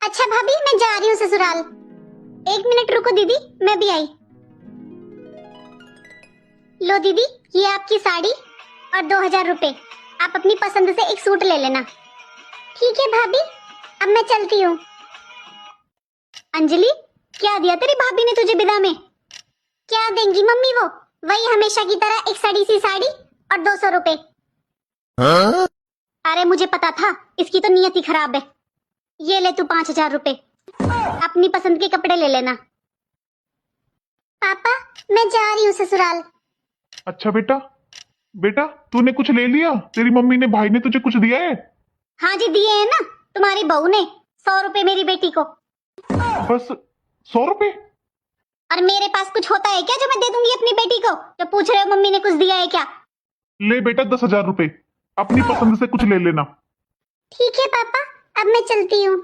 अच्छा भाभी, मैं जा रही हूँ ससुराल। 1 मिनट रुको दीदी, मैं भी आई। लो दीदी, ये आपकी साड़ी और 2000 रुपए। आप अपनी पसंद से एक सूट ले लेना। ठीक है भाभी, अब मैं चलती हूँ। अंजलि, क्या दिया तेरी भाभी ने तुझे विदा में? क्या देंगी मम्मी वो? वही हमेशा की तरह एक सड़ी सी साड़ी और 200 रुपए। अरे मुझे पता था, इसकी तो नियत ही खराब है। ये ले तू 5000 रुपए, अपनी पसंद के कपड़े ले लेना। पापा, मैं जा रही हूँ ससुराल। अच्छा बेटा, बेटा तूने कुछ ले लिया? तेरी मम्मी ने, भाई ने तुझे कुछ दिया है? हाँ जी, दिए हैं ना, तुम्हारी बहू ने 100 रुपए मेरी बेटी को। बस 100 रुपए? और मेरे पास कुछ होता है क्या जो मैं दे दूंगी अपनी बेटी को? जो पूछ रहे हो मम्मी ने कुछ दिया है क्या? ले बेटा 10,000 रुपए, अपनी पसंद से कुछ ले लेना। ठीक है पापा, अब मैं चलती हूँ।